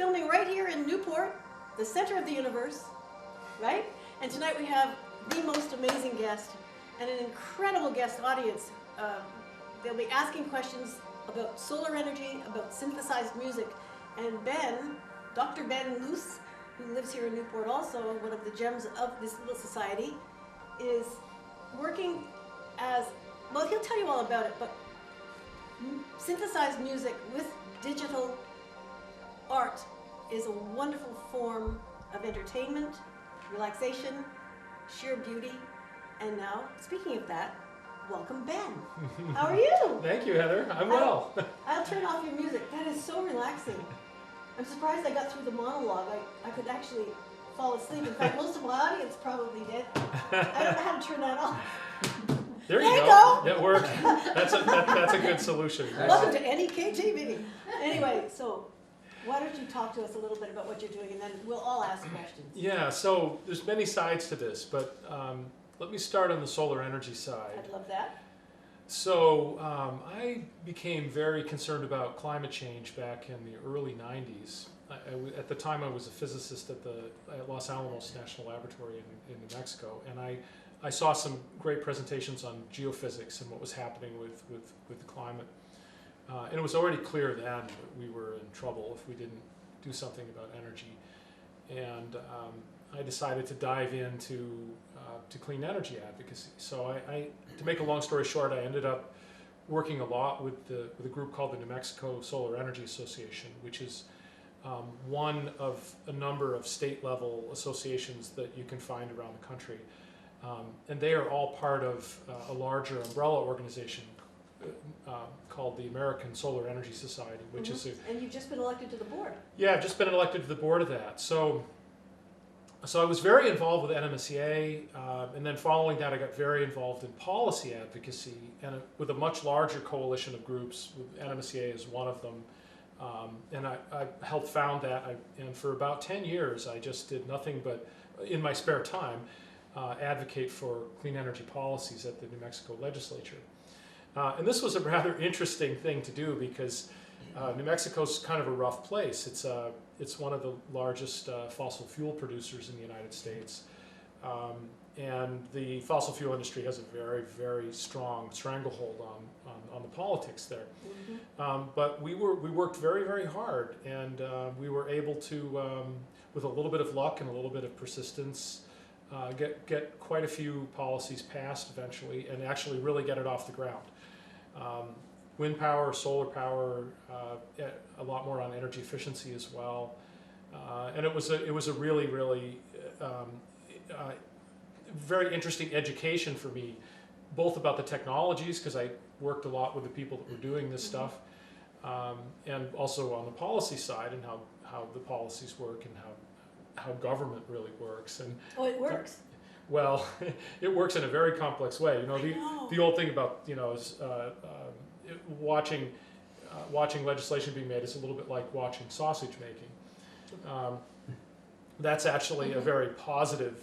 filming right here in Newport, the center of the universe, right? And tonight we have the most amazing guest and an incredible guest audience. They'll be asking questions about solar energy, about synthesized music. And Ben, Dr. Ben Luce, who lives here in Newport also, one of the gems of this little society, is working as, well, he'll tell you all about it, but synthesized music with digital art is a wonderful form of entertainment, relaxation, sheer beauty. And now, speaking of that, welcome Ben. How are you? Thank you, Heather. I'm well. I'll turn off your music. That is so relaxing. I'm surprised I got through the monologue. I could actually fall asleep. In fact, most of my audience probably did. I don't know how to turn that off. There you go. It worked. That's a good solution. Welcome to NEK-TV. Anyway, so why don't you talk to us a little bit about what you're doing, and then we'll all ask questions. Yeah, so there's many sides to this, but let me start on the solar energy side. I'd love that. So I became very concerned about climate change back in the early 90s. At the time I was a physicist at Los Alamos National Laboratory in New Mexico, and I saw some great presentations on geophysics and what was happening with the climate. And it was already clear then that we were in trouble if we didn't do something about energy. And I decided to dive into to clean energy advocacy. So to make a long story short, I ended up working a lot with a group called the New Mexico Solar Energy Association, which is one of a number of state-level associations that you can find around the country. And they are all part of a larger umbrella organization called the American Solar Energy Society, which is and you've just been elected to the board. Yeah, I've just been elected to the board of that. So I was very involved with NMSEA, and then following that I got very involved in policy advocacy, and with a much larger coalition of groups, with NMSEA as one of them. And I helped found that, and for about 10 years I just did nothing but, in my spare time, advocate for clean energy policies at the New Mexico legislature. And this was a rather interesting thing to do because New Mexico's kind of a rough place. It's one of the largest fossil fuel producers in the United States. And the fossil fuel industry has a very, very strong stranglehold on the politics there. But we worked very, very hard, and we were able to, with a little bit of luck and a little bit of persistence, get quite a few policies passed eventually, and actually really get it off the ground. Wind power, solar power, a lot more on energy efficiency as well, and it was a really, really very interesting education for me, both about the technologies, because I worked a lot with the people that were doing this stuff, and also on the policy side and how the policies work and how government really works. And it works. Well, it works in a very complex way. You know, the old thing about is watching legislation being made is a little bit like watching sausage making. That's actually a very positive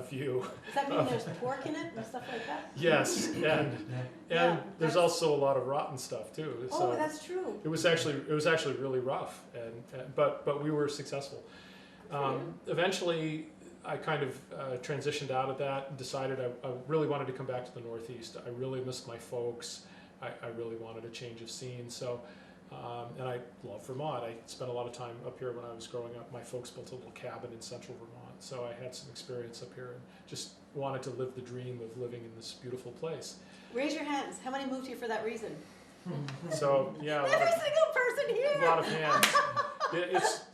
view. Does that mean there's pork in it and stuff like that? Yes, and there's also a lot of rotten stuff too. So that's true. It was actually really rough, but we were successful. Eventually, I kind of transitioned out of that and decided I really wanted to come back to the Northeast. I really missed my folks. I really wanted a change of scene. So, and I love Vermont. I spent a lot of time up here when I was growing up. My folks built a little cabin in central Vermont, so I had some experience up here and just wanted to live the dream of living in this beautiful place. Raise your hands. How many moved here for that reason? So, yeah. Every single person here! A lot of hands.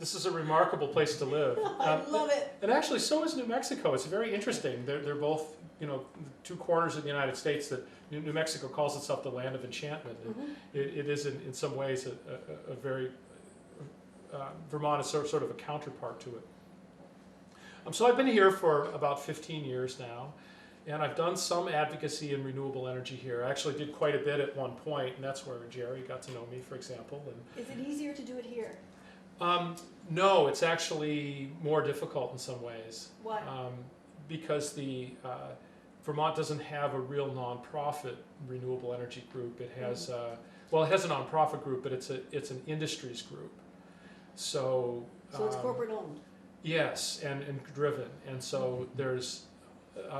This is a remarkable place to live. I love it. And actually, so is New Mexico. It's very interesting. They're both, two corners of the United States that New Mexico calls itself the land of enchantment. And it is in some ways a very, Vermont is sort of a counterpart to it. So I've been here for about 15 years now. And I've done some advocacy in renewable energy here. I actually did quite a bit at one point, and that's where Jerry got to know me, for example. And is it easier to do it here? No, it's actually more difficult in some ways. Why? Because Vermont doesn't have a real nonprofit renewable energy group. It has, it has a nonprofit group, but it's an industries group. So So it's corporate owned. yes, and driven, and so there's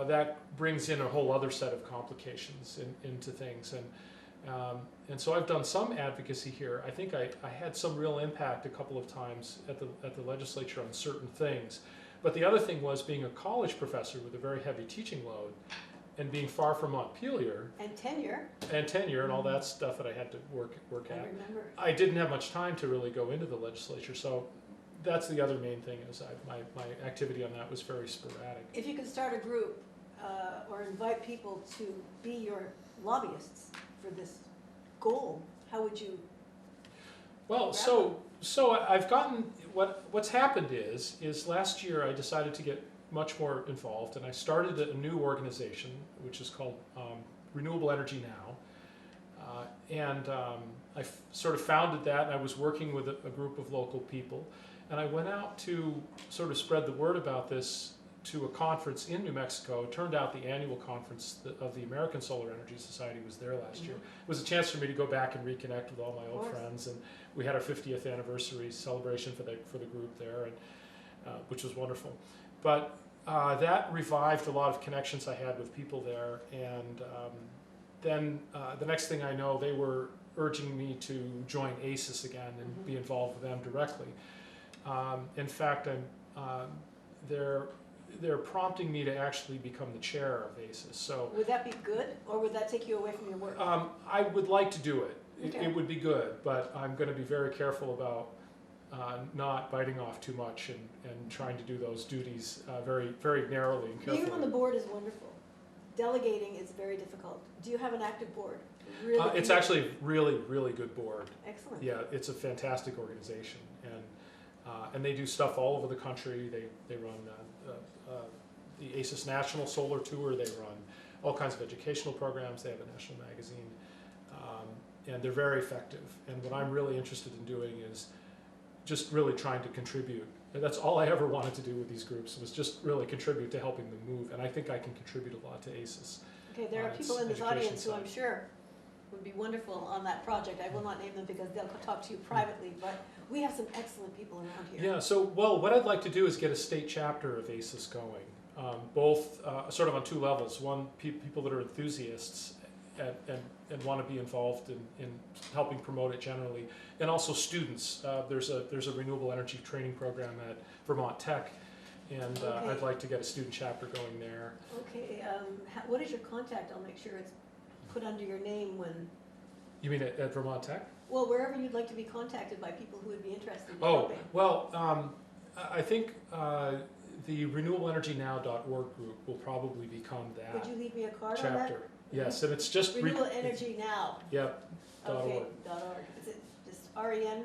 that brings in a whole other set of complications into things, and so I've done some advocacy here. I think I had some real impact a couple of times at the legislature on certain things, but the other thing was being a college professor with a very heavy teaching load, and being far from Montpelier And tenure. and all that stuff that I had to work I at. remember. I didn't have much time to really go into the legislature, so that's the other main thing is my activity on that was very sporadic. If you could start a group or invite people to be your lobbyists for this goal, how would you? Well, so I've gotten what's happened is last year I decided to get much more involved, and I started a new organization which is called Renewable Energy Now, and I sort of founded that, and I was working with a group of local people, and I went out to sort of spread the word about this to a conference in New Mexico. It turned out the annual conference of the American Solar Energy Society was there last year. It was a chance for me to go back and reconnect with all my old friends, and we had our 50th anniversary celebration for the group there, and which was wonderful. But that revived a lot of connections I had with people there, and then the next thing I know, they were urging me to join ACES again and be involved with them directly. In fact, they're prompting me to actually become the chair of ACES. So Would that be good, or would that take you away from your work? I would like to do it. Okay. It would be good, but I'm going to be very careful about not biting off too much and trying to do those duties very, very narrowly and carefully. Being on the board is wonderful. Delegating is very difficult. Do you have an active board? Really It's actually a really, really good board. excellent. Yeah, it's a fantastic organization, and they do stuff all over the country. They run the ACES National Solar Tour. They run all kinds of educational programs. They have a national magazine, and they're very effective. And what I'm really interested in doing is just really trying to contribute. And that's all I ever wanted to do with these groups, was just really contribute to helping them move. And I think I can contribute a lot to ACES. Okay, there are its people in this education audience who I'm side. sure would be wonderful on that project. I will not name them because they'll talk to you privately, but we have some excellent people around here. Yeah, so, well, what I'd like to do is get a state chapter of ACES going, both sort of on two levels. One, people that are enthusiasts and want to be involved in helping promote it generally, and also students. There's a renewable energy training program at Vermont Tech, and Okay. I'd like to get a student chapter going there. Okay, what is your contact? I'll make sure it's put under your name when, You mean at Vermont Tech? well, wherever you'd like to be contacted by people who would be interested in Oh, helping. well, I think the RenewableEnergyNow.org group will probably become that Could you leave me a card on that? chapter. Yes, and it's just Renewable Energy Now. Yep. Okay, .org. .org. Is it just REN?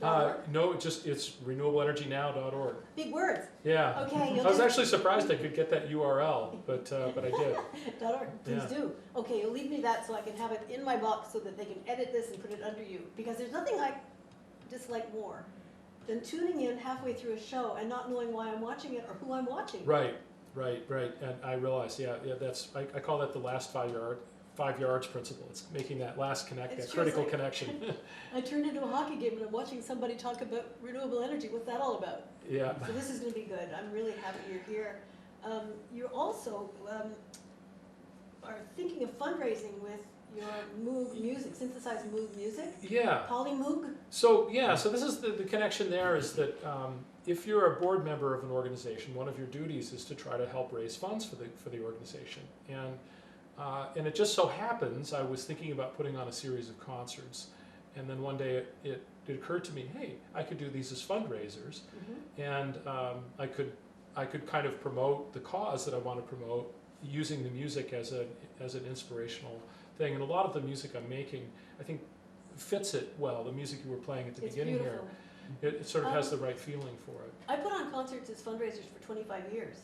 No, it's RenewableEnergyNow.org. Big words. Yeah. Okay, you'll I was just- actually surprised I could get that URL, but I did. .org. Please Yeah. do. Okay, you'll leave me that so I can have it in my box so that they can edit this and put it under you. Because there's nothing I dislike more than tuning in halfway through a show and not knowing why I'm watching it or who I'm watching. Right. And I realized, yeah, that's I call that the last 5 yards principle. It's making that last connect, It's that true, critical it's like- connection. I turned into a hockey game and I'm watching somebody talk about renewable energy. What's that all about? Yeah. So this is going to be good. I'm really happy you're here. You're also are thinking of fundraising with your Moog music, synthesized Moog music, Yeah. Polymoog. So this is the connection there is that if you're a board member of an organization, one of your duties is to try to help raise funds for the organization. And it just so happens I was thinking about putting on a series of concerts, and then one day it occurred to me, hey, I could do these as fundraisers, and I could kind of promote the cause that I want to promote using the music as an inspirational thing. And a lot of the music I'm making, I think, fits it well. The music you were playing at the It's beginning beautiful. here, it sort of has the right feeling for it. I put on concerts as fundraisers for 25 years.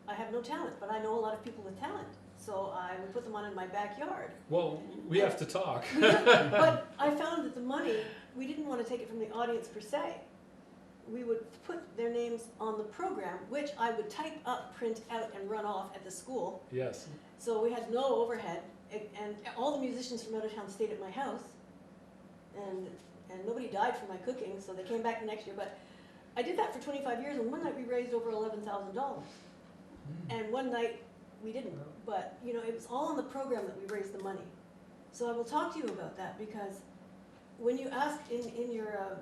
I have no talent, but I know a lot of people with talent. So I would put them on in my backyard. Well, we have to talk. But I found that the money, we didn't want to take it from the audience per se. We would put their names on the program, which I would type up, print out, and run off at the school. Yes. So we had no overhead, and all the musicians from out of town stayed at my house. and nobody died from my cooking, so they came back the next year. But I did that for 25 years, and one night we raised over $11,000, and one night we didn't. But you know, it was all in the program that we raised the money. So I will talk to you about that, because when you asked in your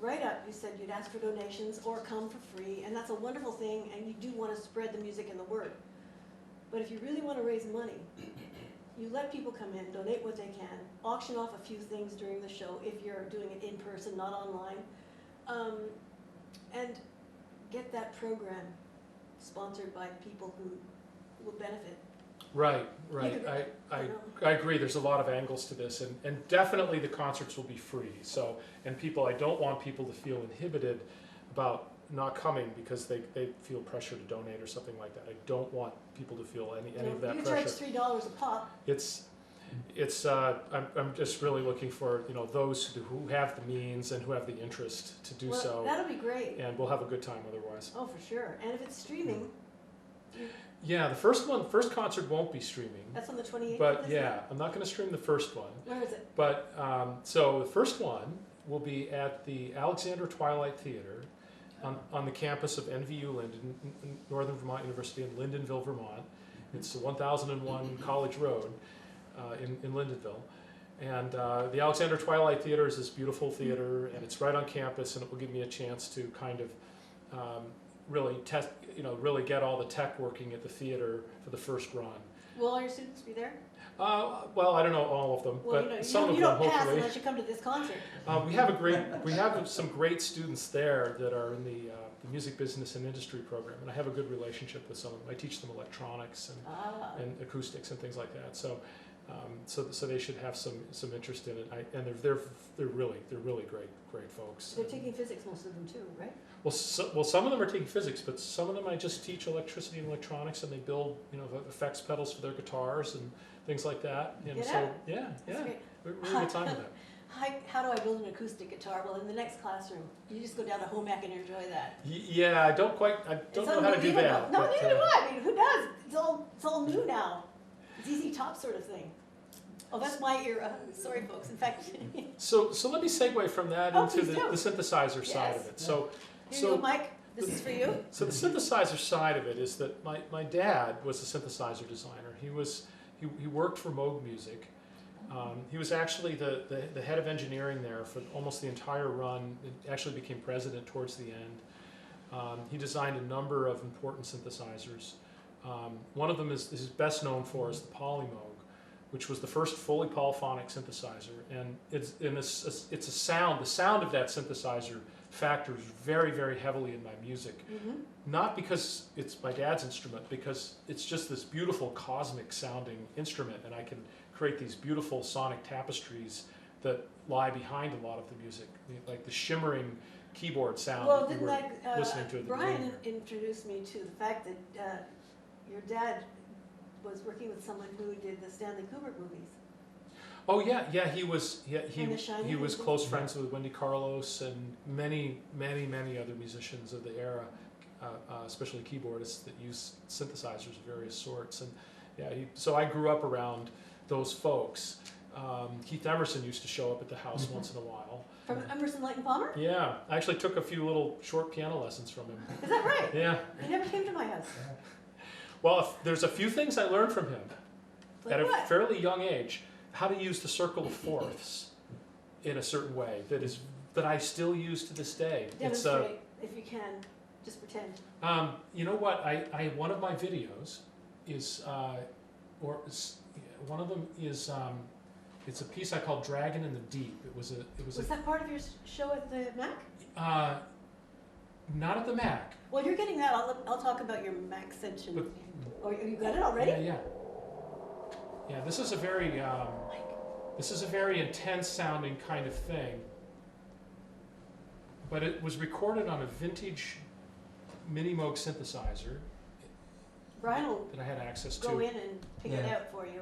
write-up, you said you'd ask for donations or come for free, and that's a wonderful thing, and you do want to spread the music and the word. But if you really want to raise money, you let people come in, donate what they can, auction off a few things during the show if you're doing it in person, not online, and get that program sponsored by people who will benefit. Right. I agree. There's a lot of angles to this, and definitely the concerts will be free. So, and I don't want people to feel inhibited about not coming because they feel pressure to donate or something like that. I don't want people to feel any of that pressure. You charge $3 a pop. I'm just really looking for those who have the means and who have the interest to do so. That'll be great. And we'll have a good time otherwise. Oh, for sure. And if it's streaming. Yeah, the first concert won't be streaming. That's on the 28th. But yeah, I'm not going to stream the first one. Where is it? But so the first one will be at the Alexander Twilight Theater on the campus of NVU Linden, Northern Vermont University in Lyndonville, Vermont. It's 1001 College Road in Lyndonville. And the Alexander Twilight Theater is this beautiful theater, and it's right on campus, and it will give me a chance to kind of really test, really get all the tech working at the theater for the first run. Will all your students be there? Well, I don't know all of them, well, but some of them you don't hopefully. pass unless you come to this concert. We have some great students there that are in the music business and industry program, and I have a good relationship with some of them. I teach them electronics and acoustics and things like that. So they should have some interest in it. And they're really great folks. They're taking physics, most of them too, right? Well, some of them are taking physics, but some of them I just teach electricity and electronics, and they build effects pedals for their guitars and things like that. And so yeah, we're really good time with that. How do I build an acoustic guitar? Well, in the next classroom, you just go down to home ec and enjoy that. Yeah, I don't know how to do that. No, neither do I. I mean, who does? It's all new now. ZZ Top sort of thing. Oh, that's my era. Sorry, folks. In fact. So let me segue from that into the synthesizer side of it. Here you go, Mike. This is for you. So the synthesizer side of it is that my dad was a synthesizer designer. He worked for Moog Music. He was actually the head of engineering there for almost the entire run. It actually became president towards the end. He designed a number of important synthesizers. One of them is best known for is the Polymoog, which was the first fully polyphonic synthesizer, and it's a sound. The sound of that synthesizer factors very, very heavily in my music. Mm-hmm. Not because it's my dad's instrument, because it's just this beautiful cosmic sounding instrument, and I can create these beautiful sonic tapestries that lie behind a lot of the music, like the shimmering keyboard sound. Well, that you were listening to at the Brian introduced me to the fact that your dad was working with someone who did the Stanley Kubrick movies. Oh yeah, he was he was close movies. friends with Wendy Carlos and many other musicians of the era, especially keyboardists that use synthesizers of various sorts. And yeah, so I grew up around those folks. Keith Emerson used to show up at the house once in a while. From Emerson, Lake and Palmer? Yeah, I actually took a few little short piano lessons from him. Is that right? Yeah. He never came to my house. Well, there's a few things I learned from him Like at what? a fairly young age. How to use the circle of fourths in a certain way that I still use to this day. Demonstrate, if you can. Just pretend. You know what? I one of my videos is one of them is it's a piece I call Dragon in the Deep. Was that part of your show at the Mac? Not at the Mac. Well, you're getting that. I'll talk about your Mac section. Oh, you got it already? Yeah. This is a very intense sounding kind of thing. But it was recorded on a vintage Mini Moog synthesizer. Brian will that I had access to. go in and pick it out for you.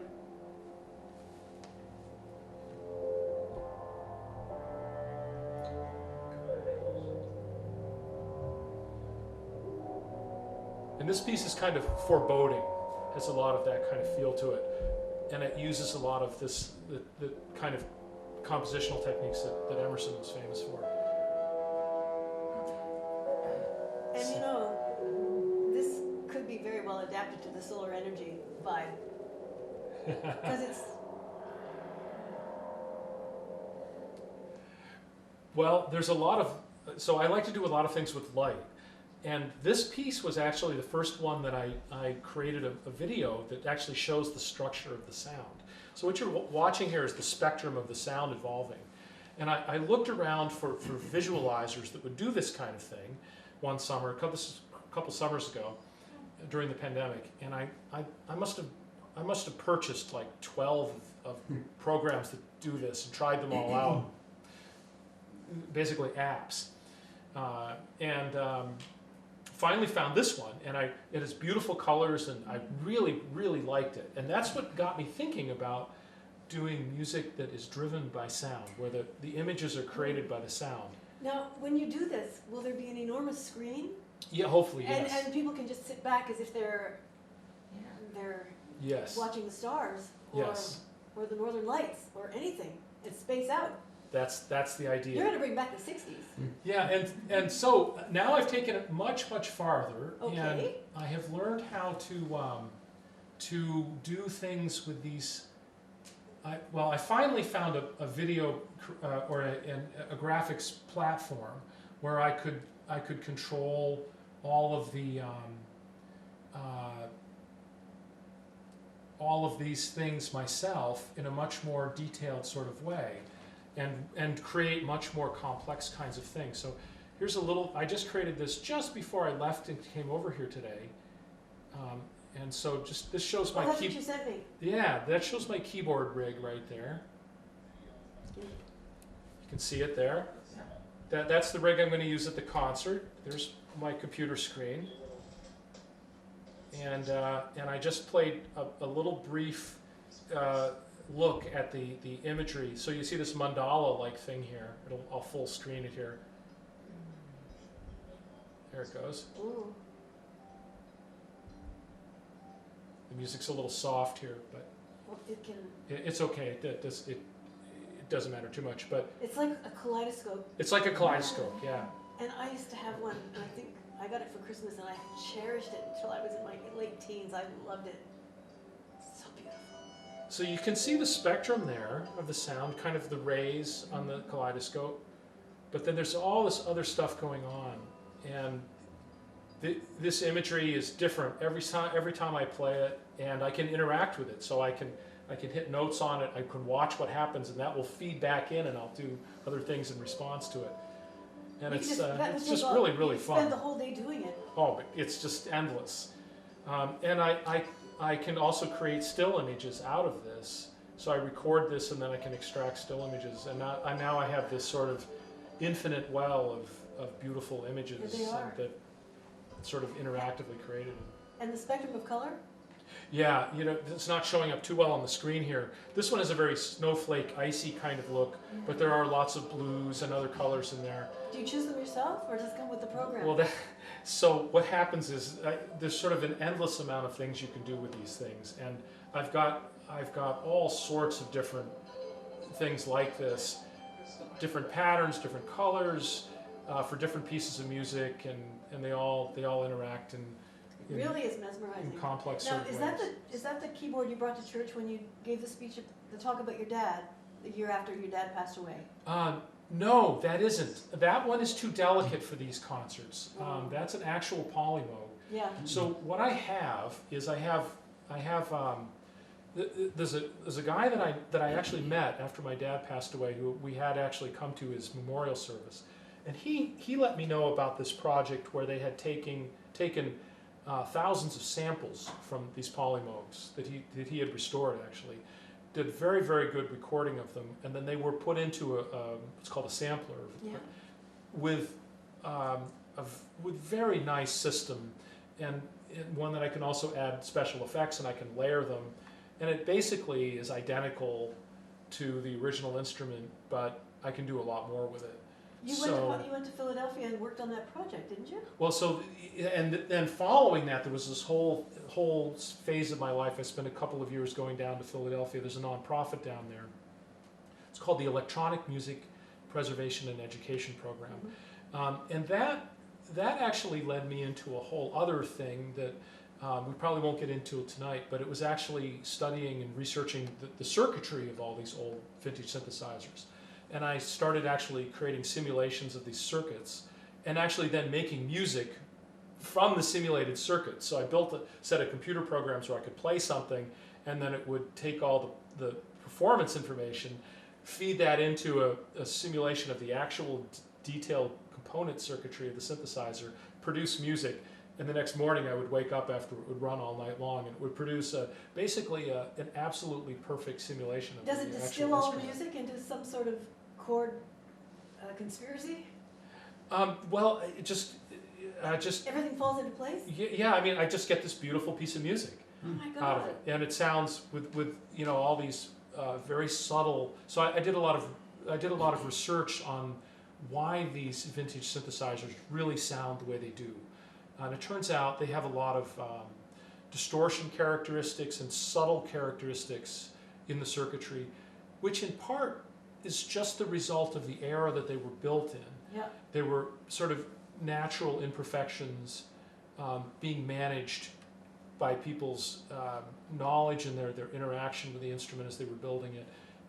And this piece is kind of foreboding, has a lot of that kind of feel to it, and it uses a lot of this the kind of compositional techniques that Emerson was famous for. And you know, this could be very well adapted to the solar energy vibe. Because it's... Well, there's a lot of, so I like to do a lot of things with light. And this piece was actually the first one that I created a video that actually shows the structure of the sound. So what you're watching here is the spectrum of the sound evolving. And I looked around for visualizers that would do this kind of thing one summer, a couple summers ago, during the pandemic. And I must have purchased like 12 of programs that do this and tried them all out. Basically apps. Finally found this one, and it has beautiful colors, and I really, really liked it. And that's what got me thinking about doing music that is driven by sound, where the images are created by the sound. Now, when you do this, will there be an enormous screen? Yeah, hopefully, yes. And people can just sit back as if they're yes. watching the stars, or, yes. or the Northern Lights, or anything, and space out. That's the idea. You're going to bring back the 60s. Yeah, and so now I've taken it much, much farther, Okay. and I have learned how to do things with these. I finally found a video or a graphics platform where I could control all of these things myself in a much more detailed sort of way. And create much more complex kinds of things. So here's I just created this just before I left and came over here today. And so this shows my that's what you sent me. Yeah, that shows my keyboard rig right there. You can see it there. That's the rig I'm going to use at the concert. There's my computer screen. And I just played a little brief look at the imagery. So you see this mandala-like thing here. I'll full screen it here. There it goes. Ooh. The music's a little soft here, but Well, it can... it's okay. It doesn't matter too much, but It's like a kaleidoscope. it's like a kaleidoscope, yeah. And I used to have one, and I think I got it for Christmas, and I cherished it until I was in my late teens. I loved it. So beautiful. So you can see the spectrum there of the sound, kind of the rays on the kaleidoscope, but then there's all this other stuff going on, and this imagery is different every time I play it, and I can interact with it. So I can hit notes on it, I can watch what happens, and that will feed back in, and I'll do other things in response to it. And it's just really, really fun. Spend the whole day doing it. Oh, but it's just endless. And I can also create still images out of this. So I record this and then I can extract still images. And now I have this sort of infinite well of beautiful images that sort of interactively created. And the spectrum of color? Yeah, it's not showing up too well on the screen here. This one has a very snowflake, icy kind of look, but there are lots of blues and other colors in there. Do you choose them yourself, or does it come with the program? Well, so what happens is there's sort of an endless amount of things you can do with these things, and I've got all sorts of different things like this, different patterns, different colors for different pieces of music, and they all interact and. It really is mesmerizing. In complex now, sort of ways. Is that the keyboard you brought to church when you gave the speech, the talk about your dad, the year after your dad passed away? No, that isn't. That one is too delicate for these concerts. That's an actual polymode. Yeah. So what I have is there's a guy that I actually met after my dad passed away, who we had actually come to his memorial service, and he let me know about this project where they had taken thousands of samples from these polymodes that he had restored. Actually did very, very good recording of them, and then they were put into what's called a sampler, with very nice system, and one that I can also add special effects, and I can layer them, and it basically is identical to the original instrument, but I can do a lot more with it. You went to Philadelphia and worked on that project, didn't you? Well, and then following that, there was this whole phase of my life. I spent a couple of years going down to Philadelphia. There's a nonprofit down there. It's called the Electronic Music Preservation and Education Program. And that actually led me into a whole other thing that we probably won't get into tonight, but it was actually studying and researching the circuitry of all these old vintage synthesizers. And I started actually creating simulations of these circuits and actually then making music from the simulated circuits. So I built a set of computer programs where I could play something, and then it would take all the performance information, feed that into a simulation of the actual detailed component circuitry of the synthesizer, produce music, and the next morning I would wake up after it would run all night long, and it would produce basically an absolutely perfect simulation of Does the it actual distill all instrument. music into some sort of chord conspiracy? Well, it just Everything falls into place? yeah. I mean, I just get this beautiful piece of music Oh my God. out of it, and it sounds with you know all these very subtle. So I did a lot of research on why these vintage synthesizers really sound the way they do, and it turns out they have a lot of distortion characteristics and subtle characteristics in the circuitry, which in part is just the result of the era that they were built in. Yeah. They were sort of natural imperfections being managed by people's knowledge and their interaction with the instrument as they were building it.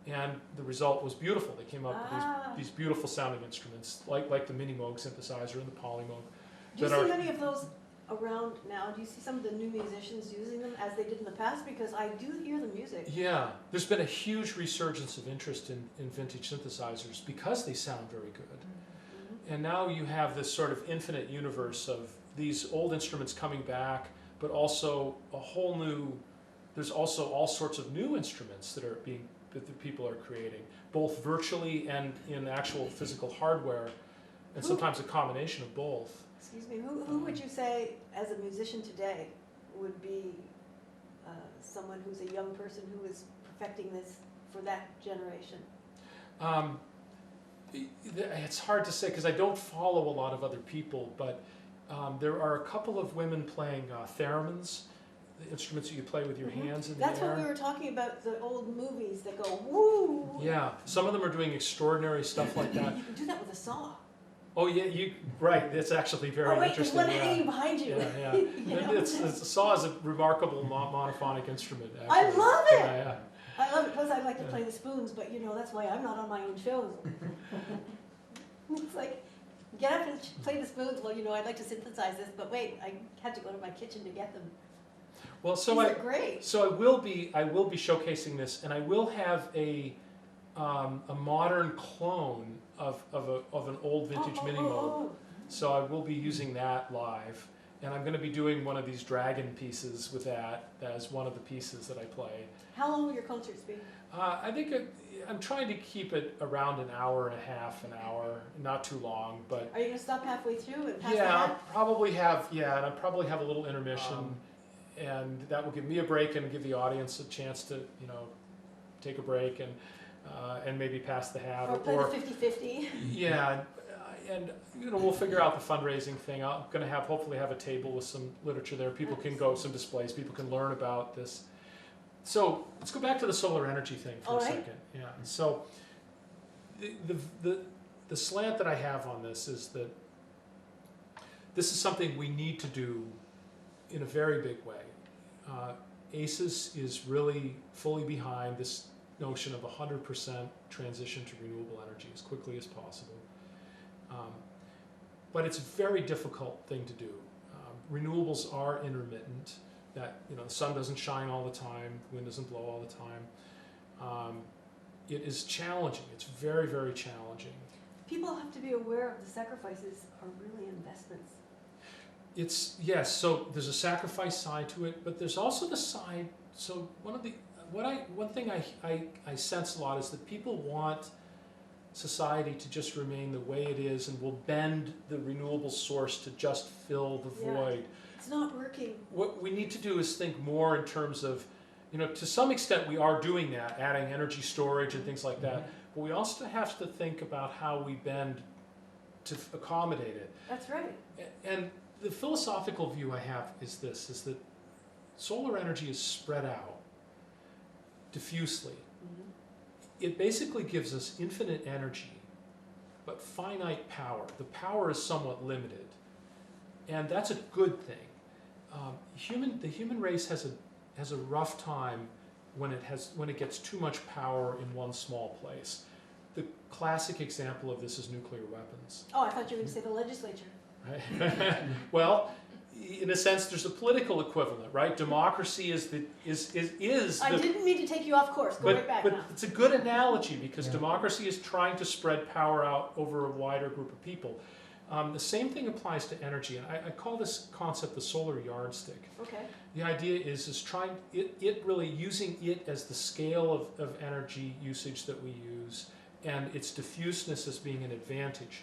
And the result was beautiful. They came up with these beautiful sounding instruments, like the Mini Moog synthesizer and the Poly Moog. Do you see many of those around now? Do you see some of the new musicians using them as they did in the past? Because I do hear the music. Yeah, there's been a huge resurgence of interest in vintage synthesizers because they sound very good. And now you have this sort of infinite universe of these old instruments coming back, but also a whole new, there's also all sorts of new instruments that the people are creating, both virtually and in actual physical hardware, and sometimes a combination of both. Excuse me, who would you say, as a musician today, would be someone who's a young person who is perfecting this for that generation? It's hard to say because I don't follow a lot of other people, but there are a couple of women playing theremins, the instruments that you play with your hands in That's the air. what we were talking about, the old movies that go woo. Yeah, some of them are doing extraordinary stuff like that. You can do that with a saw. Oh yeah, right. It's actually very Oh wait, there's interesting. one Yeah. hanging behind you. Yeah, You yeah. know? It's a saw is a remarkable monophonic instrument. Actually. I love it. Yeah, yeah. I love it. Plus, I like to play the spoons, but you know that's why I'm not on my own shows. It's like, get up and play the spoons. Well, you know, I'd like to synthesize this, but wait, I had to go to my kitchen to get them. Well, so These are great. So I will be showcasing this, and I will have a modern clone of an old vintage Mini Moog. So I will be using that live, and I'm going to be doing one of these dragon pieces with that as one of the pieces that I play. How long will your concerts be? I think I'm trying to keep it around an hour and a half, an hour, not too long, but Are you going to stop halfway through and pass yeah, the I'll hat? probably have and I'll probably have a little intermission, and that will give me a break and give the audience a chance to take a break and maybe pass the hat Or play the 50-50? yeah, and we'll figure out the fundraising thing. I'm going to hopefully have a table with some literature there. People can go, some displays, people can learn about this. So let's go back to the solar energy thing for All a right. second. Yeah. So the slant that I have on this is that this is something we need to do in a very big way. ACES is really fully behind this notion of 100% transition to renewable energy as quickly as possible. But it's a very difficult thing to do. Renewables are intermittent. That the sun doesn't shine all the time, the wind doesn't blow all the time. It is challenging. It's very, very challenging. People have to be aware of the sacrifices are really investments. Yes. So there's a sacrifice side to it, but there's also the side. So one thing I sense a lot is that people want society to just remain the way it is, and will bend the renewable source to just fill the void. It's not working. What we need to do is think more in terms of, to some extent we are doing that, adding energy storage and things like that, but we also have to think about how we bend to accommodate it. That's right. And the philosophical view I have is that solar energy is spread out diffusely. it basically gives us infinite energy, but finite power. The power is somewhat limited, and that's a good thing. The human race has a rough time when it gets too much power in one small place. The classic example of this is nuclear weapons. Oh, I thought you were going to say the legislature. Right? Well, in a sense, there's a political equivalent, right? Democracy is the I didn't mean to take you off course. Go right back but now. it's a good analogy because democracy is trying to spread power out over a wider group of people. The same thing applies to energy, and I call this concept the solar yardstick. Okay. The idea is trying really using it as the scale of energy usage that we use, and its diffuseness as being an advantage.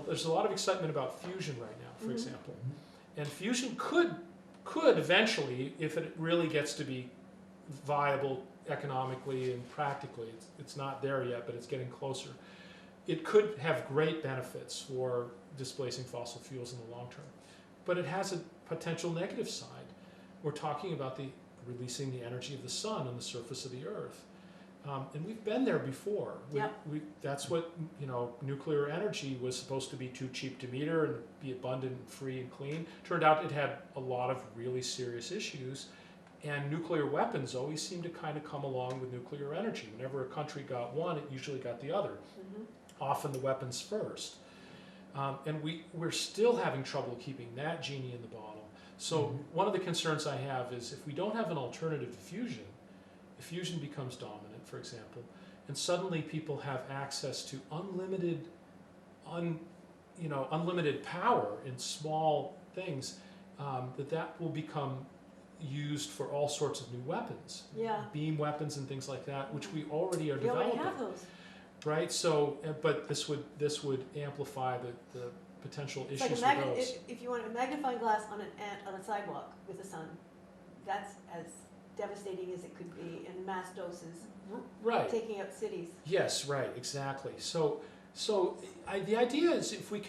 There's a lot of excitement about fusion right now, for example, and fusion could eventually, if it really gets to be viable economically and practically, it's not there yet, but it's getting closer. It could have great benefits for displacing fossil fuels in the long term, but it has a potential negative side. We're talking about releasing the energy of the sun on the surface of the Earth, and we've been there before. That's what nuclear energy was supposed to be too cheap to meter and be abundant, and free, and clean. Turned out it had a lot of really serious issues, and nuclear weapons always seem to kind of come along with nuclear energy. Whenever a country got one, it usually got the other. Often the weapons first. And we're still having trouble keeping that genie in the bottle. So one of the concerns I have is if we don't have an alternative to fusion, if fusion becomes dominant, for example, and suddenly people have access to unlimited power in small things, that will become used for all sorts of new weapons. Beam weapons and things like that, which we already are developing. We already have those. Right, so, but this would amplify the potential issues with those. If you want a magnifying glass on a sidewalk with the sun, that's as devastating as it could be in mass doses. Right. Taking out cities. Yes, right, exactly. So the idea is if we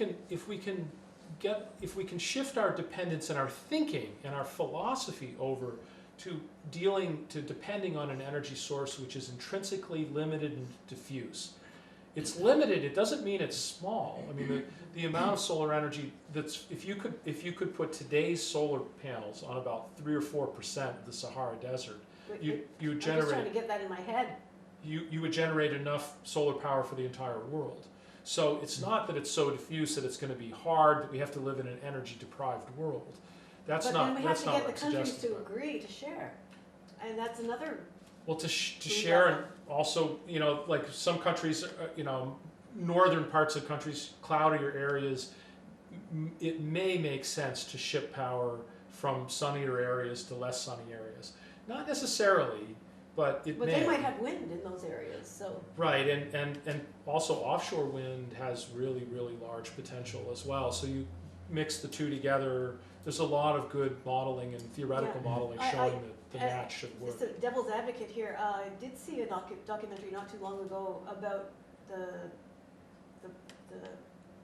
can shift our dependence and our thinking and our philosophy over to depending on an energy source which is intrinsically limited and diffuse. It's limited. It doesn't mean it's small. I mean, the amount of solar energy if you could put today's solar panels on about 3 or 4% of the Sahara Desert, you would generate. I'm just trying to get that in my head. You would generate enough solar power for the entire world. So it's not that it's so diffuse that it's going to be hard that we have to live in an energy deprived world. But then we have to get the countries to agree to share, and that's another. Well, to share, and also, like some countries, northern parts of countries, cloudier areas, it may make sense to ship power from sunnier areas to less sunny areas. Not necessarily, but it may. But they might have wind in those areas, so. Right, and also offshore wind has really, really large potential as well. So you mix the two together. There's a lot of good modeling and theoretical modeling showing that the match should work. Just a devil's advocate here, I did see a documentary not too long ago about the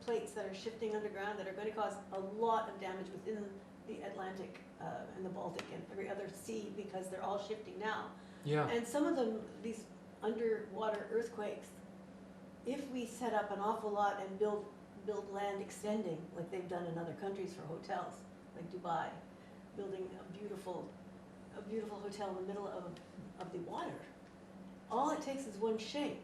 plates that are shifting underground that are going to cause a lot of damage within the Atlantic and the Baltic and every other sea because they're all shifting now. Yeah. And some of them, these underwater earthquakes, if we set up an awful lot and build land extending, like they've done in other countries for hotels, like Dubai, building a beautiful hotel in the middle of the water. All it takes is one shake.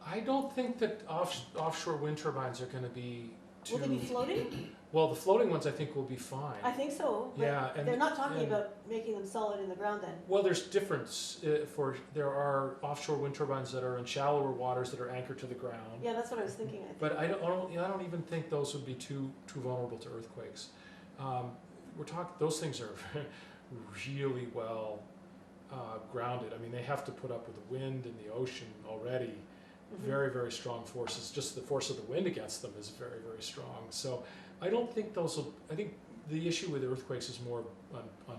I don't think that offshore wind turbines are going to be too... Will they be floating? Well, the floating ones I think will be fine. I think so. But yeah, and they're not talking about making them solid in the ground then. Well, there's difference. There are offshore wind turbines that are in shallower waters that are anchored to the ground. Yeah, that's what I was thinking. But I don't even think those would be too vulnerable to earthquakes. Those things are really well grounded. I mean, they have to put up with the wind and the ocean already. Very, very strong forces. Just the force of the wind against them is very, very strong. So I don't think those will. I think the issue with earthquakes is more on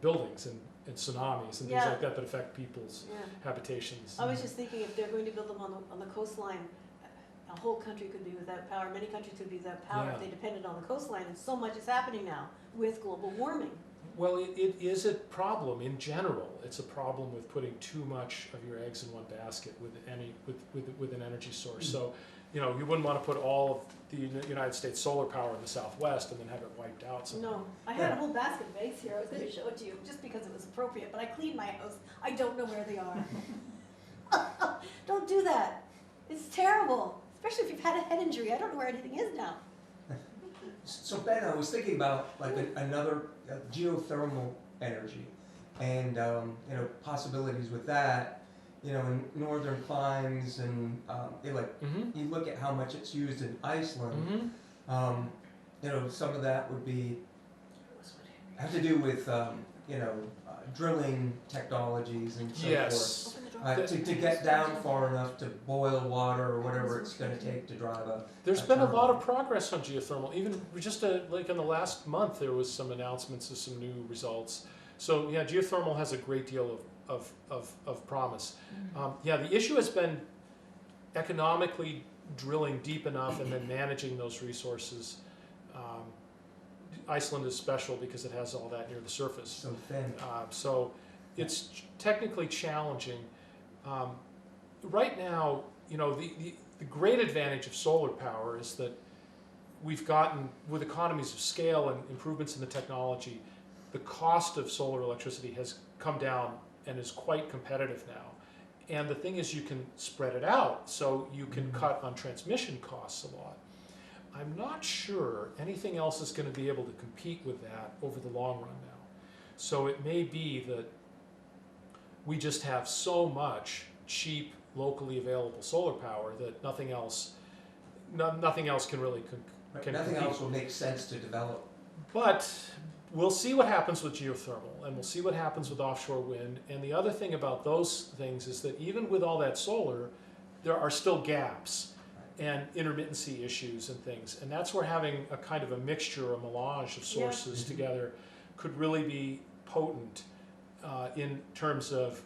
buildings and tsunamis and things like that affect people's habitations. I was just thinking if they're going to build them on the coastline, a whole country could be without power. Many countries could be without power if they depended on the coastline. And so much is happening now with global warming. Well, it is a problem in general. It's a problem with putting too much of your eggs in one basket with an energy source. So, you know, you wouldn't want to put all of the United States solar power in the Southwest and then have it wiped out somehow. No, I had a whole basket of eggs here. I was going to show it to you just because it was appropriate, but I cleaned my house. I don't know where they are. Don't do that. It's terrible, especially if you've had a head injury. I don't know where anything is now. So Ben, I was thinking about like another geothermal energy, and you know, possibilities with that. You know, in northern climes, and you look at how much it's used in Iceland. You know, some of that would be have to do with you know, drilling technologies and so Yes. forth. To get down far enough to boil water or whatever it's going to take to drive a. There's been a lot of progress on geothermal. Even just like in the last month, there was some announcements of some new results. So yeah, geothermal has a great deal of promise. Yeah, the issue has been economically drilling deep enough and then managing those resources. Iceland is special because it has all that near the surface. So thin. So it's technically challenging. Right now, you know, the great advantage of solar power is that we've gotten, with economies of scale and improvements in the technology, the cost of solar electricity has come down and is quite competitive now. And the thing is, you can spread it out, so you can cut on transmission costs a lot. I'm not sure anything else is going to be able to compete with that over the long run now. So it may be that we just have so much cheap, locally available solar power that nothing else can really can Nothing compete. else will make sense to develop. But we'll see what happens with geothermal, and we'll see what happens with offshore wind. And the other thing about those things is that even with all that solar, there are still gaps and intermittency issues and things. And that's where having a kind of a mixture, a melange of sources together could really be potent in terms of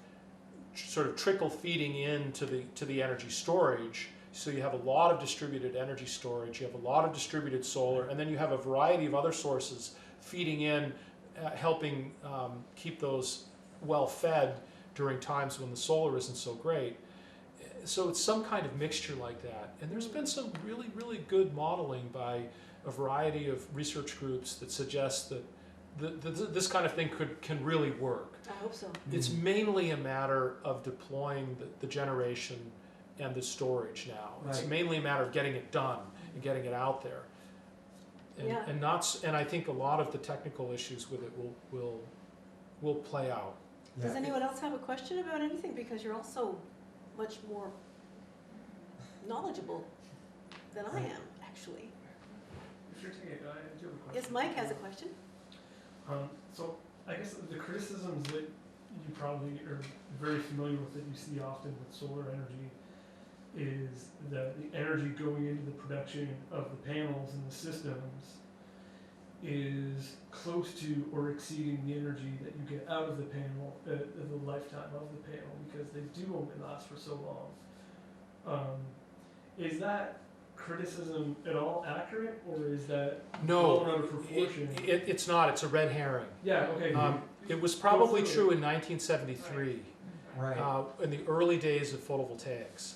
sort of trickle feeding into the energy storage. So you have a lot of distributed energy storage, you have a lot of distributed solar, and then you have a variety of other sources feeding in, helping keep those well fed during times when the solar isn't so great. So it's some kind of mixture like that. And there's been some really, really good modeling by a variety of research groups that suggest that this kind of thing can really work. I hope so. It's mainly a matter of deploying the generation and the storage now. It's Right. mainly a matter of getting it done and getting it out there. And I think a lot of the technical issues with it will play out. Yeah. Does anyone else have a question about anything? Because you're also much more knowledgeable than I am, actually. If you're taking it, I do have a question. Yes, Mike has a question. So I guess the criticisms that you probably are very familiar with that you see often with solar energy is that the energy going into the production of the panels and the systems is close to or exceeding the energy that you get out of the panel, the lifetime of the panel, because they do only last for so long. Is that criticism at all accurate, or is that No, well out of proportion? it's not. It's a red herring. Yeah, okay. It was probably true in 1973, Right. in the early days of photovoltaics.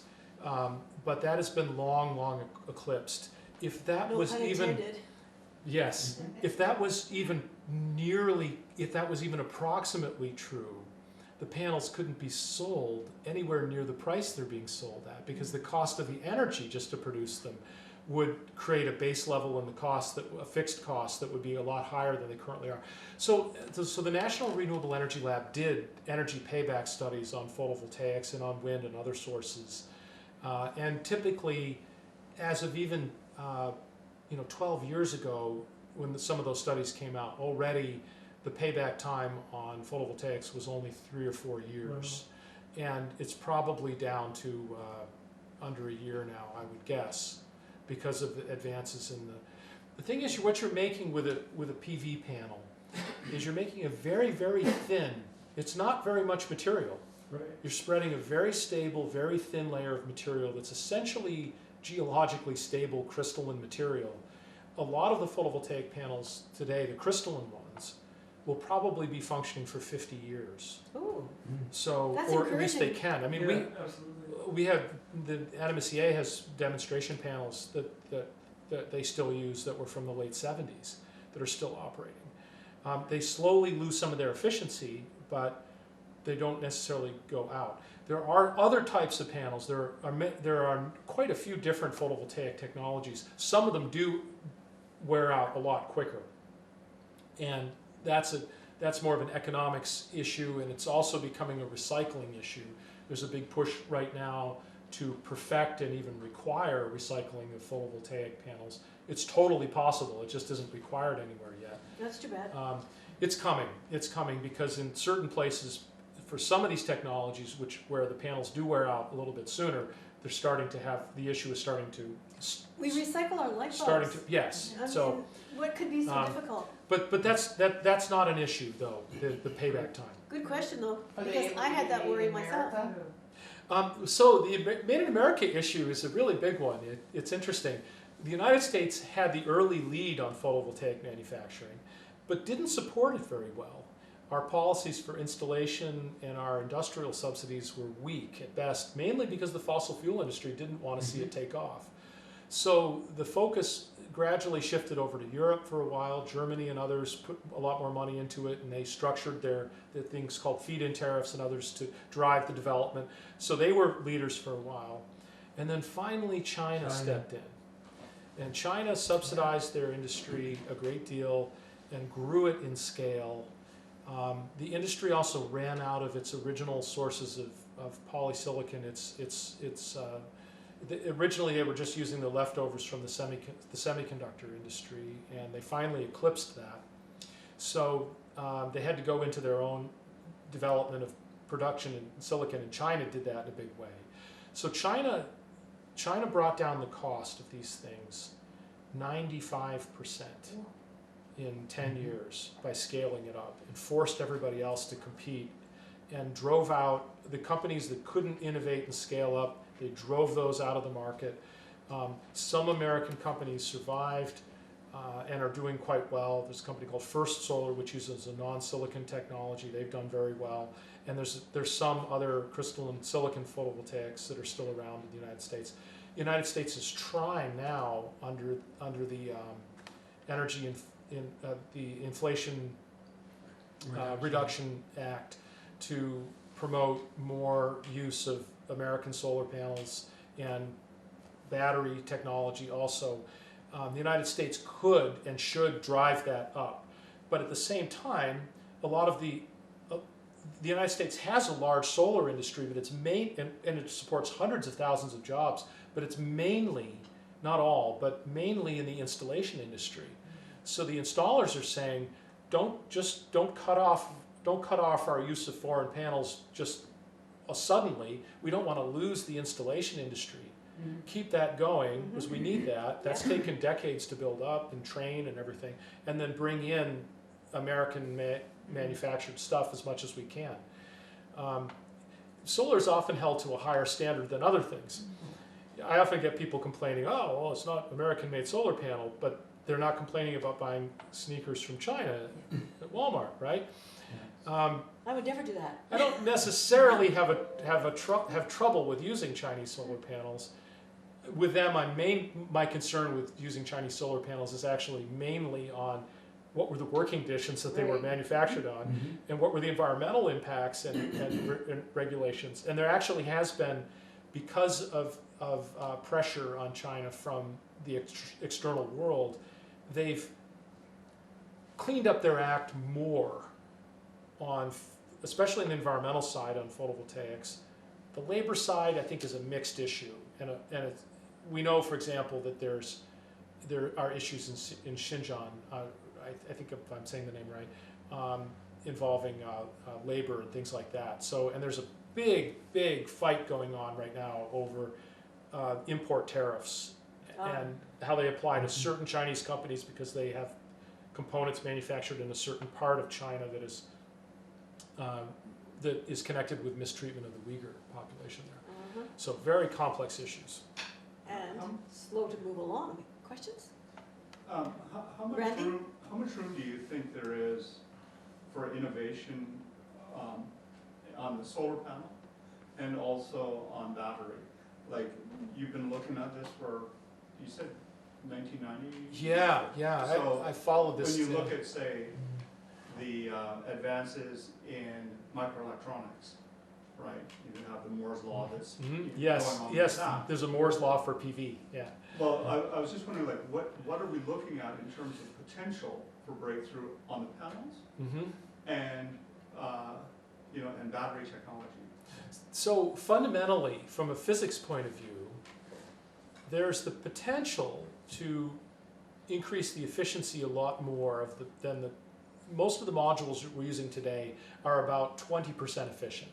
But that has been long eclipsed. If that No was pun even, intended. yes, if that was even approximately true, the panels couldn't be sold anywhere near the price they're being sold at, because the cost of the energy just to produce them would create a base level in the cost, a fixed cost that would be a lot higher than they currently are. So the National Renewable Energy Lab did energy payback studies on photovoltaics and on wind and other sources. And typically, as of even 12 years ago, when some of those studies came out, already the payback time on photovoltaics was only 3 or 4 years. Wow. And it's probably down to under a year now, I would guess, because of the advances in the thing is, what you're making with a PV panel is you're making a very, very thin, it's not very much material. Right. You're spreading a very stable, very thin layer of material that's essentially geologically stable crystalline material. A lot of the photovoltaic panels today, the crystalline ones, will probably be functioning for 50 years. Ooh, So, That's or at least they encouraging. can. I mean, Yeah, absolutely. we have, the NMSEA has demonstration panels that they still use that were from the late 70s that are still operating. They slowly lose some of their efficiency, but they don't necessarily go out. There are other types of panels. There are quite a few different photovoltaic technologies. Some of them do wear out a lot quicker, and that's more of an economics issue, and it's also becoming a recycling issue. There's a big push right now to perfect and even require recycling of photovoltaic panels. It's totally possible. It just isn't required anywhere yet. that's too bad. It's coming. It's coming because in certain places, for some of these technologies, where the panels do wear out a little bit sooner, they're starting to have, the issue is starting to We recycle our light bulbs. starting to, yes. I mean, So, what could be so difficult? but that's not an issue though. The payback time. Good question though, Are they because able I to had be that made worry in myself. America? So the Made in America issue is a really big one. It's interesting. The United States had the early lead on photovoltaic manufacturing, but didn't support it very well. Our policies for installation and our industrial subsidies were weak at best, mainly because the fossil fuel industry didn't want to see it take off. So the focus gradually shifted over to Europe for a while. Germany and others put a lot more money into it, and they structured their things called feed-in tariffs and others to drive the development. So they were leaders for a while. And then finally China stepped in. And China subsidized their industry a great deal and grew it in scale. The industry also ran out of its original sources of polysilicon. Originally they were just using the leftovers from the semiconductor industry, and they finally eclipsed that. So they had to go into their own development of production in silicon, and China did that in a big way. So China brought down the cost of these things 95% in 10 years by scaling it up, and forced everybody else to compete, and drove out the companies that couldn't innovate and scale up. They drove those out of the market. Some American companies survived and are doing quite well. There's a company called First Solar, which uses a non-silicon technology. They've done very well. And there's some other crystalline silicon photovoltaics that are still around in the United States. The United States is trying now under the energy the Inflation Reduction Act to promote more use of American solar panels and battery technology also. The United States could and should drive that up. But at the same time, a lot of the United States has a large solar industry, but it's and it supports hundreds of thousands of jobs, but it's mainly, not all, but mainly in the installation industry. So the installers are saying, don't cut off our use of foreign panels just suddenly. We don't want to lose the installation industry. Keep that going, because we need that. That's taken decades to build up and train and everything, and then bring in American manufactured stuff as much as we can. Solar is often held to a higher standard than other things. I often get people complaining, oh, well, it's not American-made solar panel, but they're not complaining about buying sneakers from China at Walmart, right? I would never do that. I don't necessarily have trouble with using Chinese solar panels. With them, my concern with using Chinese solar panels is actually mainly on what were the working conditions that they were manufactured on, and what were the environmental impacts and regulations. And there actually has been, because of pressure on China from the external world, they've cleaned up their act more on, especially on the environmental side on photovoltaics. The labor side, I think, is a mixed issue, and we know, for example, that there are issues in Xinjiang. I think if I'm saying the name right, involving labor and things like that. So, and there's a big fight going on right now over import tariffs and how they apply to certain Chinese companies because they have components manufactured in a certain part of China that is connected with mistreatment of the Uyghur population there. So very complex issues. And slow to move along. Questions? How much Randy? room do you think there is for innovation on the solar panel and also on battery? Like, you've been looking at this for, you said 1990? Yeah, So I followed this. When you look at, say, the advances in microelectronics, right? You have the Moore's law that's Yes, going on with yes, that. there's a Moore's law for PV, yeah. Well, I was just wondering, like, what are we looking at in terms of potential for breakthrough on the panels and, you know, and battery technology? So fundamentally, from a physics point of view, there's the potential to increase the efficiency a lot more than most of the modules that we're using today are about 20% efficient.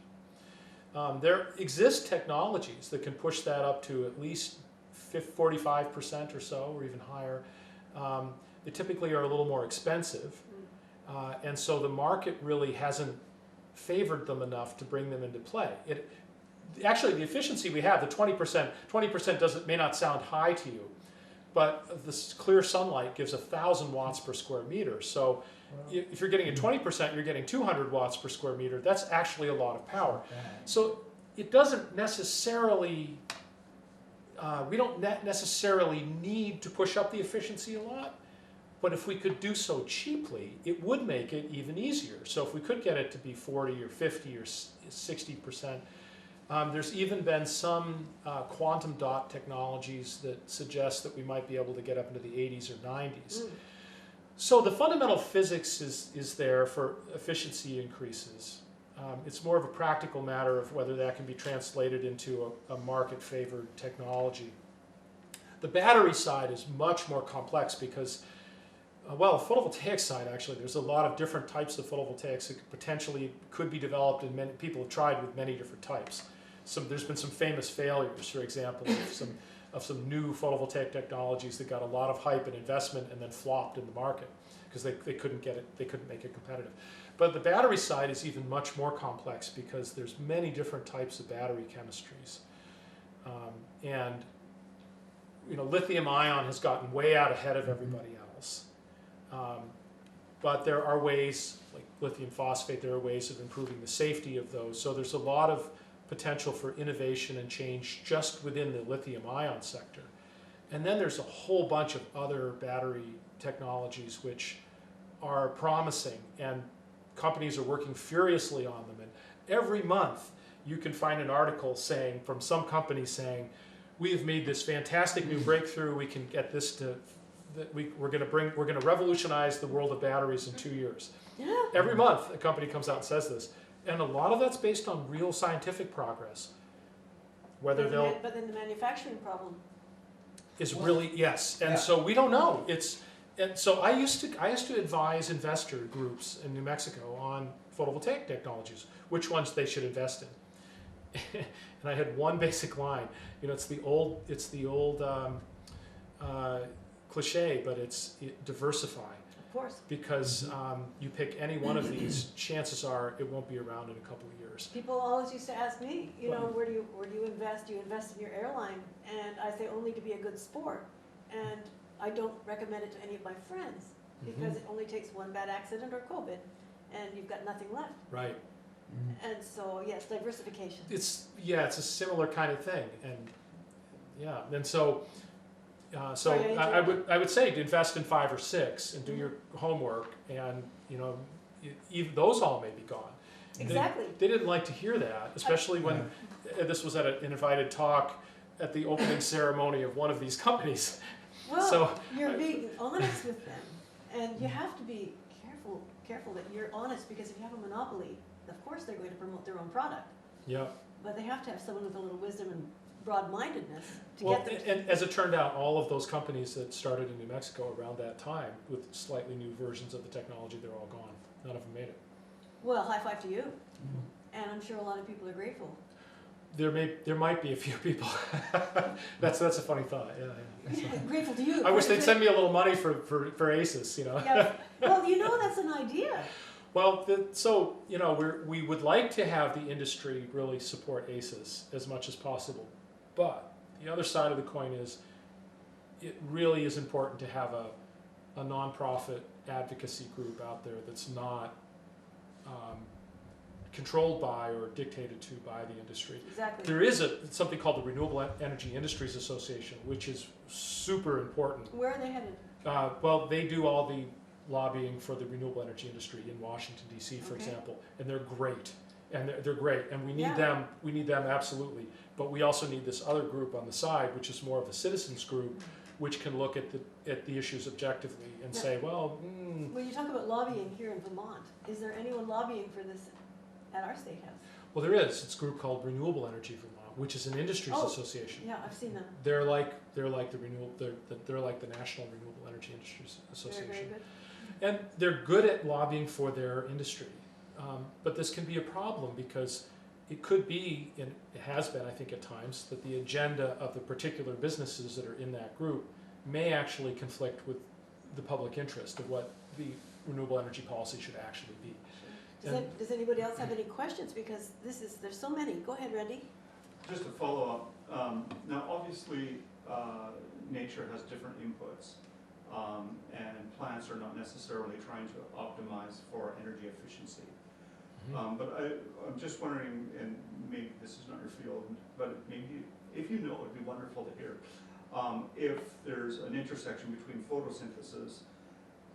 There exist technologies that can push that up to at least 45% or so, or even higher. They typically are a little more expensive, and so the market really hasn't favored them enough to bring them into play. Actually, the efficiency we have, the 20% may not sound high to you, but this clear sunlight gives 1,000 watts per square meter. So if you're getting a 20%, you're getting 200 watts per square meter. That's actually a lot of power. So it doesn't necessarily, we don't necessarily need to push up the efficiency a lot, but if we could do so cheaply, it would make it even easier. So if we could get it to be 40 or 50 or 60%, there's even been some quantum dot technologies that suggest that we might be able to get up into the 80s or 90s. So the fundamental physics is there for efficiency increases. It's more of a practical matter of whether that can be translated into a market-favored technology. The battery side is much more complex because, well, the photovoltaic side, actually, there's a lot of different types of photovoltaics that potentially could be developed, and many people have tried with many different types. There's been some famous failures, for example, of some new photovoltaic technologies that got a lot of hype and investment and then flopped in the market because they couldn't get it, they couldn't make it competitive. But the battery side is even much more complex because there's many different types of battery chemistries. And you know, lithium ion has gotten way out ahead of everybody else. But there are ways, like lithium phosphate, there are ways of improving the safety of those. So there's a lot of potential for innovation and change just within the lithium ion sector. And then there's a whole bunch of other battery technologies which are promising, and companies are working furiously on them. And every month you can find an article saying, from some company saying, we have made this fantastic new breakthrough, we can get this to, we're going to revolutionize the world of batteries in 2 years. Yeah. Every month a company comes out and says this. And a lot of that's based on real scientific progress. Whether But then the manufacturing problem. is really, yes. And so we don't know. And so I used to advise investor groups in New Mexico on photovoltaic technologies, which ones they should invest in. And I had one basic line. You know, it's the old cliche, but it's diversify. Of course. Because you pick any one of these, chances are it won't be around in a couple of years. People always used to ask me, you know, where do you invest? Do you invest in your airline? And I say only to be a good sport. And I don't recommend it to any of my friends because it only takes one bad accident or COVID, and you've got nothing left. Right. And so yes, diversification. It's a similar kind of thing, and so. I would say to invest in 5 or 6 and do your homework, and you know, even those all may be gone. Exactly. They didn't like to hear that, especially when this was at an invited talk at the opening ceremony of one of these companies. Well, So you're being honest with them, and you have to be careful that you're honest, because if you have a monopoly, of course they're going to promote their own product. yeah. But they have to have someone with a little wisdom and broad-mindedness to Well, get them. and as it turned out, all of those companies that started in New Mexico around that time with slightly new versions of the technology, they're all gone. None of them made it. Well, high five to you. And I'm sure a lot of people are grateful. There might be a few people. That's a funny thought. Yeah. Grateful to you. I wish they'd send me a little money for ACES, you know. Yeah. Well, you know, that's an idea. Well, so you know, we would like to have the industry really support ACES as much as possible, but the other side of the coin is, it really is important to have a nonprofit advocacy group out there that's not controlled by or dictated to by the industry. Exactly. There is something called the Renewable Energy Industries Association, which is super important. Where are they headed? Well, they do all the lobbying for the renewable energy industry in Washington D.C., for Okay. example, and they're great. And they're great, and we need Yeah. them. We need them absolutely. But we also need this other group on the side, which is more of a citizens group, which can look at the issues objectively and Yeah. say, well, When you talk about lobbying here in Vermont, is there anyone lobbying for this at our state house? well, there is. It's a group called Renewable Energy Vermont, which is an industries Oh. association. Yeah, I've seen them. They're like the National Renewable Energy Industries Very, Association. very good. And they're good at lobbying for their industry. But this can be a problem because it could be, and it has been, I think, at times, that the agenda of the particular businesses that are in that group may actually conflict with the public interest of what the renewable energy policy should actually be. Does anybody else have any questions? Because there's so many. Go ahead, Randy. Just to follow up, now obviously, nature has different inputs, and plants are not necessarily trying to optimize for energy efficiency. But I'm just wondering, and maybe this is not your field, but maybe if you know, it'd be wonderful to hear, if there's an intersection between photosynthesis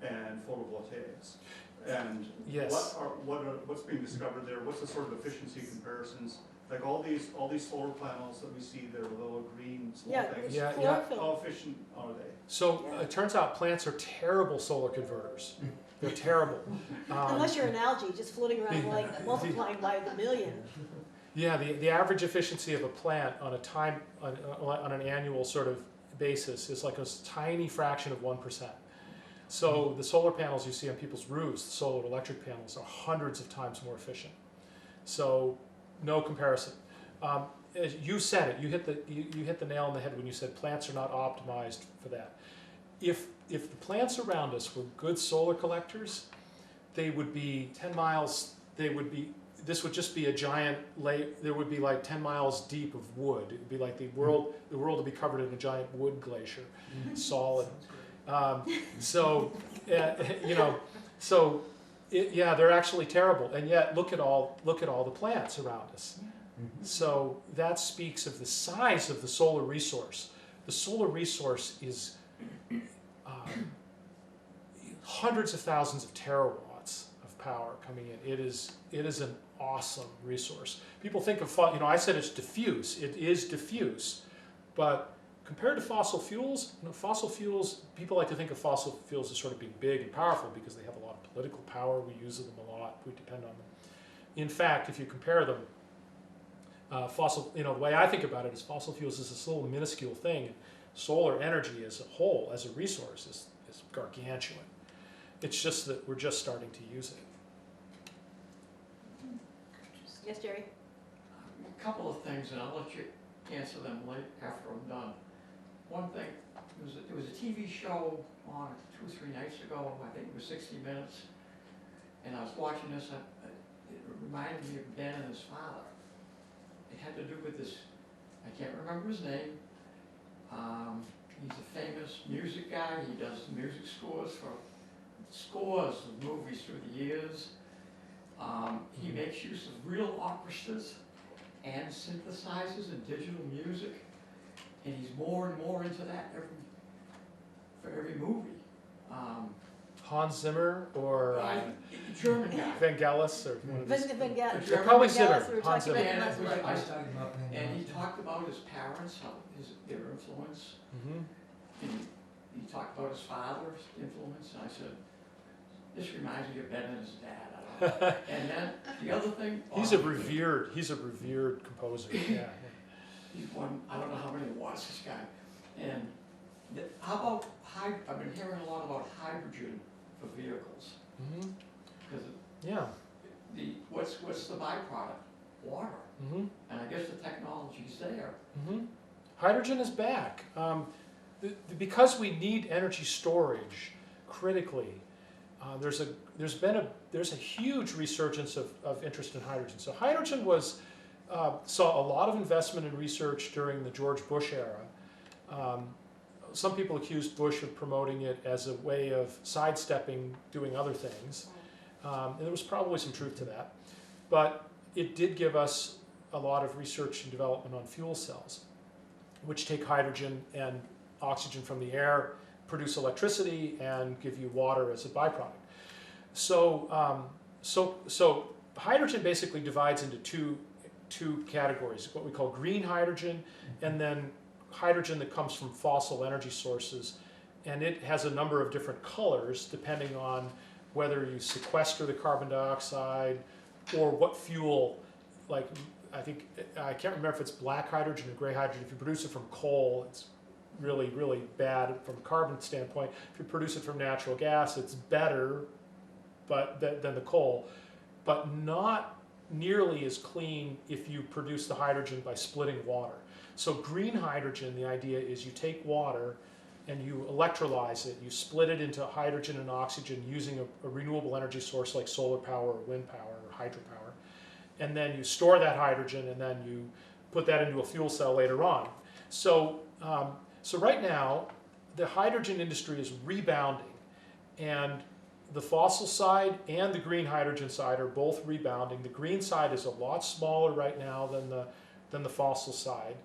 and photovoltaics. And Yes. what's being discovered there? What's the sort of efficiency comparisons? Like all these solar panels that we see, they're little green small Yeah, things. Yeah. chlorophyll. How efficient are they? So Yeah. it turns out plants are terrible solar converters. They're terrible. Unless you're an algae just floating around like multiplying by the million. Yeah, the average efficiency of a plant on on an annual sort of basis is like a tiny fraction of 1%. So the solar panels you see on people's roofs, the solar electric panels, are hundreds of times more efficient. So no comparison. As you said it. You hit the nail on the head when you said plants are not optimized for that. If the plants around us were good solar collectors, they would be 10 miles. This would just be a giant lake. There would be like 10 miles deep of wood. It would be like the world would be covered in a giant wood glacier, solid. They're actually terrible. And yet, look at all the plants around us. So that speaks of the size of the solar resource. The solar resource is hundreds of thousands of terawatts of power coming in. It is an awesome resource. People think of, I said it's diffuse. It is diffuse, but compared to fossil fuels, people like to think of fossil fuels as sort of being big and powerful because they have a lot of political power. We use them a lot. We depend on them. In fact, if you compare them, the way I think about it is fossil fuels is this little minuscule thing. And solar energy as a whole, as a resource, is gargantuan. It's just that we're just starting to use it. Yes, Jerry? A couple of things, and I'll let you answer them after I'm done. One thing, there was a TV show on 2 or 3 nights ago, I think it was 60 Minutes, and I was watching this, it reminded me of Ben and his father. It had to do with this, I can't remember his name. He's a famous music guy. He does music scores for scores of movies through the years. He makes use of real orchestras and synthesizers and digital music, and he's more and more into that for every movie. Hans Zimmer or German guy. Vangelis or one of these. Probably Probably Zimmer. We were Hans talking Zimmer. about it last Yeah, night. And he talked about his parents, their influence. He talked about his father's influence, and I said, this reminds me of Ben and his dad. I don't know. And then the other thing. He's a revered composer. Yeah. He's won, I don't know how many awards, this guy. And how about, I've been hearing a lot about hydrogen for vehicles. Because Yeah. what's the byproduct? Water. And I guess the technology's there. Hydrogen is back. Because we need energy storage critically, there's a huge resurgence of interest in hydrogen. So hydrogen saw a lot of investment in research during the George Bush era. Some people accused Bush of promoting it as a way of sidestepping doing other things. And there was probably some truth to that. But it did give us a lot of research and development on fuel cells, which take hydrogen and oxygen from the air, produce electricity, and give you water as a byproduct. So, so hydrogen basically divides into two categories, what we call green hydrogen, and then hydrogen that comes from fossil energy sources. And it has a number of different colors depending on whether you sequester the carbon dioxide or what fuel, like I can't remember if it's black hydrogen or gray hydrogen. If you produce it from coal, it's really, really bad from a carbon standpoint. If you produce it from natural gas, it's better than the coal, but not nearly as clean if you produce the hydrogen by splitting water. So green hydrogen, the idea is you take water and you electrolyze it, you split it into hydrogen and oxygen using a renewable energy source like solar power or wind power or hydropower, and then you store that hydrogen and then you put that into a fuel cell later on. So, so right now, the hydrogen industry is rebounding, and the fossil side and the green hydrogen side are both rebounding. The green side is a lot smaller right now than the fossil side,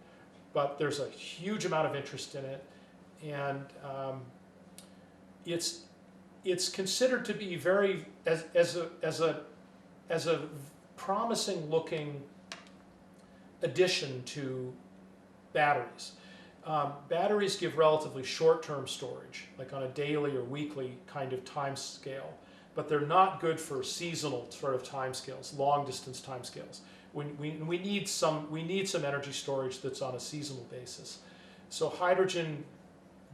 but there's a huge amount of interest in it, and it's considered to be very as a promising looking addition to batteries. Batteries give relatively short-term storage, like on a daily or weekly kind of time scale, but they're not good for seasonal sort of time scales, long-distance time scales. We need some energy storage that's on a seasonal basis. So hydrogen,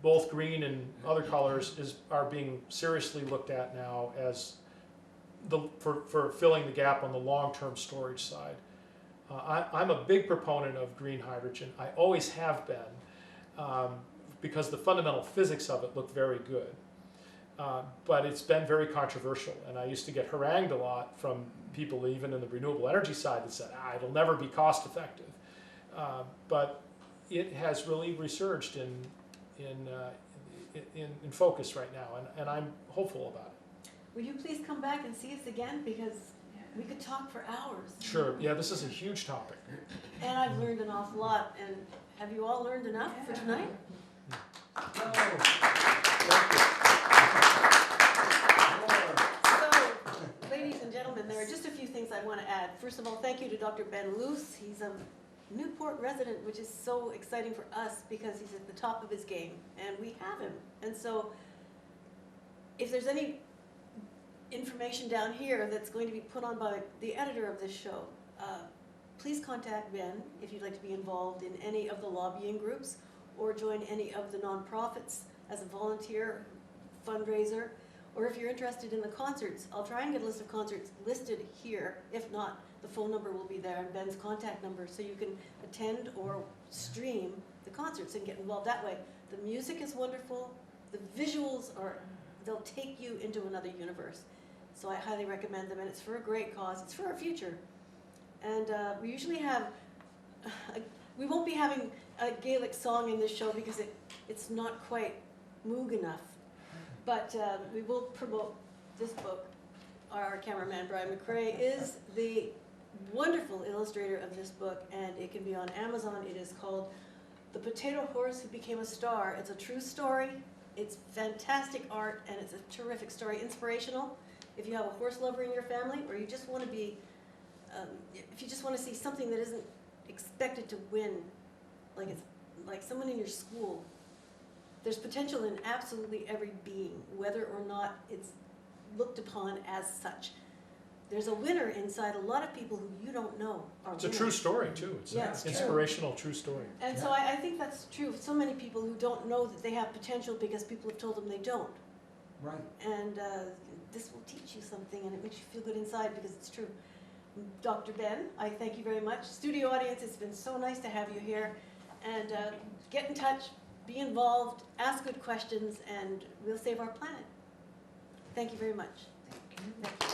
both green and other colors, are being seriously looked at now as for filling the gap on the long-term storage side. I'm a big proponent of green hydrogen. I always have been. Because the fundamental physics of it look very good. But it's been very controversial, and I used to get harangued a lot from people even in the renewable energy side that said, it'll never be cost effective. But it has really resurged in focus right now, and I'm hopeful about it. Will you please come back and see us again, because we could talk for hours. Sure, yeah, this is a huge topic. And I've learned an awful lot, and have you all learned enough for tonight? So, ladies and gentlemen, there are just a few things I want to add. First of all, thank you to Dr. Ben Luce. He's a Newport resident, which is so exciting for us because he's at the top of his game, and we have him. And so, if there's any information down here that's going to be put on by the editor of this show, please contact Ben if you'd like to be involved in any of the lobbying groups or join any of the nonprofits as a volunteer fundraiser, or if you're interested in the concerts. I'll try and get a list of concerts listed here. If not, the phone number will be there and Ben's contact number, so you can attend or stream the concerts and get involved that way. The music is wonderful. The visuals they'll take you into another universe. So I highly recommend them, and it's for a great cause. It's for our future. And we usually have, we won't be having a Gaelic song in this show because it's not quite moog enough. But we will promote this book. Our cameraman, Brian McCrae, is the wonderful illustrator of this book, and it can be on Amazon. It is called The Potato Horse Who Became a Star. It's a true story. It's fantastic art, and it's a terrific story, inspirational. If you have a horse lover in your family, or you just want to be, if you just want to see something that isn't expected to win, like it's like someone in your school, there's potential in absolutely every being, whether or not it's looked upon as such. There's a winner inside a lot of people who you don't know are It's winners. a true story, too. It's Yeah, an it's inspirational, true story. And so I think that's true of so many people who don't know that they have potential because people have told them they don't. Right. And this will teach you something, and it makes you feel good inside because it's true. Dr. Ben, I thank you very much. Studio audience, it's been so nice to have you here. And get in touch, be involved, ask good questions, and we'll save our planet. Thank you very much. Thank you.